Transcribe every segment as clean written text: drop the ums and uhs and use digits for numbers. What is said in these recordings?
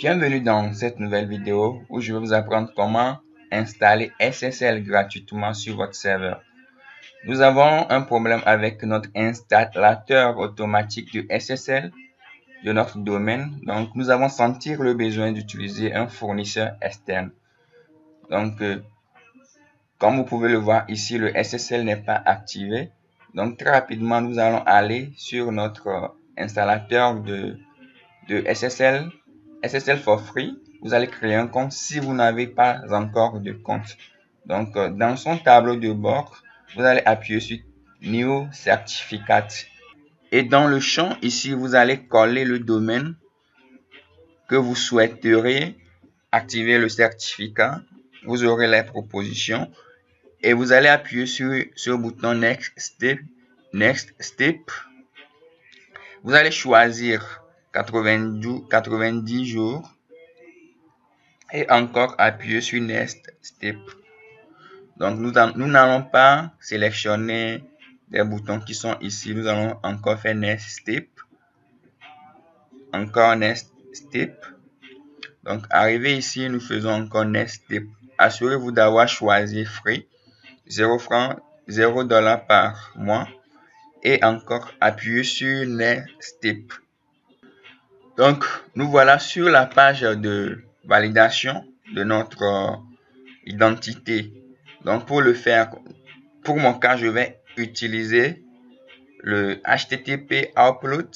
Bienvenue dans cette nouvelle vidéo où je vais vous apprendre comment installer SSL gratuitement sur votre serveur. Nous avons un problème avec notre installateur automatique de SSL de notre domaine. Donc, nous avons senti le besoin d'utiliser un fournisseur externe. Donc, comme vous pouvez le voir ici, le SSL n'est pas activé. Donc, très rapidement, nous allons aller sur notre installateur de SSL for free. Vous allez créer un compte si vous n'avez pas encore de compte. Donc, dans son tableau de bord, vous allez appuyer sur New Certificate. Et dans le champ ici, vous allez coller le domaine que vous souhaiteriez activer le certificat. Vous aurez les propositions et vous allez appuyer sur ce bouton Next Step. Vous allez choisir 90 jours et encore appuyer sur Next Step. Donc, nous n'allons pas sélectionner des boutons qui sont ici. Nous allons encore faire Next Step. Encore Next Step. Donc, arrivé ici, nous faisons encore Next Step. Assurez-vous d'avoir choisi Free, 0 francs, 0 $ par mois. Et encore appuyer sur Next Step. Donc, nous voilà sur la page de validation de notre identité. Donc, pour le faire, pour mon cas, je vais utiliser le HTTP upload.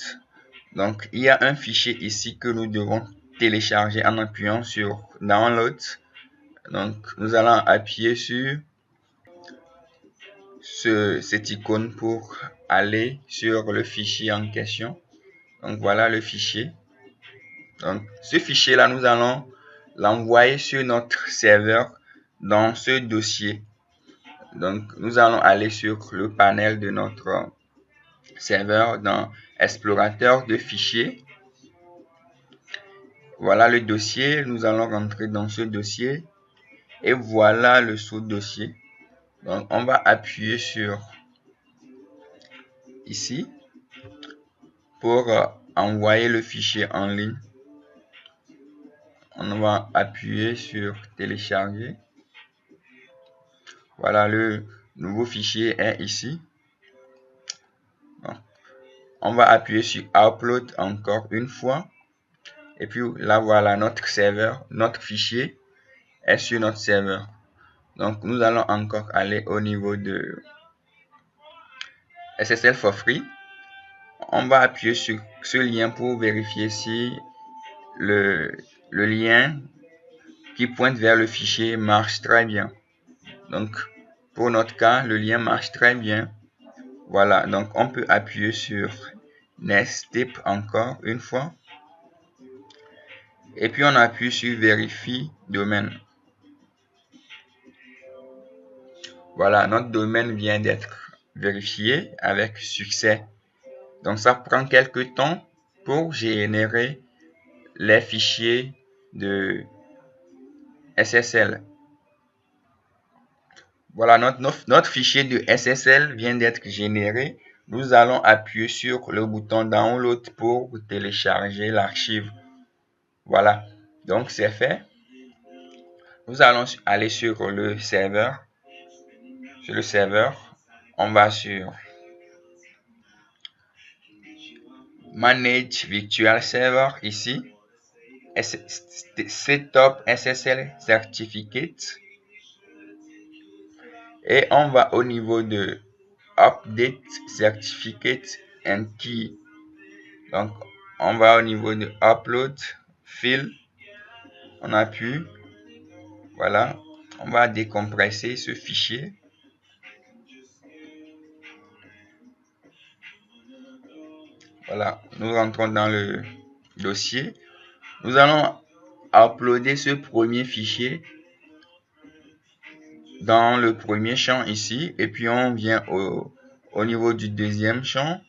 Donc, il y a un fichier ici que nous devons télécharger en appuyant sur download. Donc, nous allons appuyer sur cette icône pour aller sur le fichier en question. Donc, voilà le fichier. Donc, ce fichier-là, nous allons l'envoyer sur notre serveur dans ce dossier. Donc, nous allons aller sur le panel de notre serveur dans explorateur de fichiers. Voilà le dossier. Nous allons rentrer dans ce dossier. Et voilà le sous-dossier. Donc, on va appuyer sur ici pour envoyer le fichier en ligne. On va appuyer sur télécharger. Voilà, le nouveau fichier est ici. Donc, on va appuyer sur upload encore une fois. Et puis là, voilà notre serveur, notre fichier est sur notre serveur. Donc, nous allons encore aller au niveau de SSL for free. On va appuyer sur ce lien pour vérifier si le lien qui pointe vers le fichier marche très bien. Donc, pour notre cas, le lien marche très bien. Voilà, donc on peut appuyer sur Next Step encore une fois. Et puis on appuie sur Vérifie domaine. Voilà, notre domaine vient d'être vérifié avec succès. Donc ça prend quelques temps pour générer les fichiers de SSL. Voilà, notre fichier de SSL vient d'être généré. Nous allons appuyer sur le bouton Download pour télécharger l'archive. Voilà, donc c'est fait. Nous allons aller sur le serveur. Sur le serveur, on va sur Manage Virtual Server ici. Setup SSL Certificate. Et on va au niveau de Update Certificate and Key. Donc, on va au niveau de Upload, Fill. On appuie. Voilà. On va décompresser ce fichier. Voilà. Nous rentrons dans le dossier. Nous allons uploader ce premier fichier dans le premier champ ici. Et puis, on vient au niveau du deuxième champ.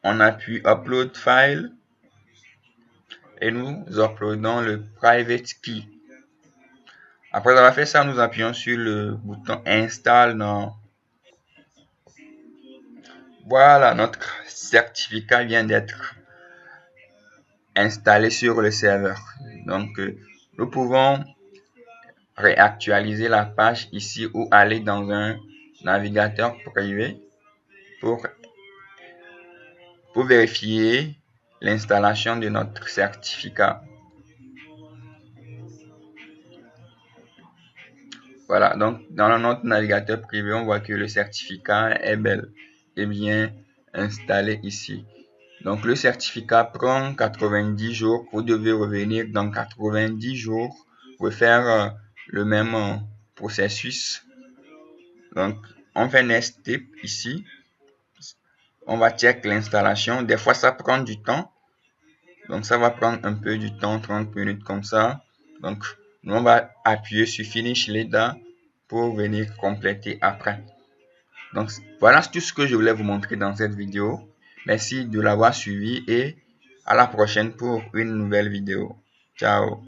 On appuie Upload File. Et nous uploadons le private key. Après avoir fait ça, nous appuyons sur le bouton Install now. Voilà, notre certificat vient d'être installé sur le serveur. Donc, nous pouvons réactualiser la page ici ou aller dans un navigateur privé pour vérifier l'installation de notre certificat. Voilà, donc dans notre navigateur privé, on voit que le certificat est bel et bien installé ici. Donc le certificat prend 90 jours. Vous devez revenir dans 90 jours pour faire le même processus. Donc on fait Next Step ici. On va check l'installation. Des fois ça prend du temps. Donc ça va prendre un peu du temps, 30 minutes comme ça. Donc nous on va appuyer sur Finish Later pour venir compléter après. Donc voilà tout ce que je voulais vous montrer dans cette vidéo. Merci de l'avoir suivi et à la prochaine pour une nouvelle vidéo. Ciao.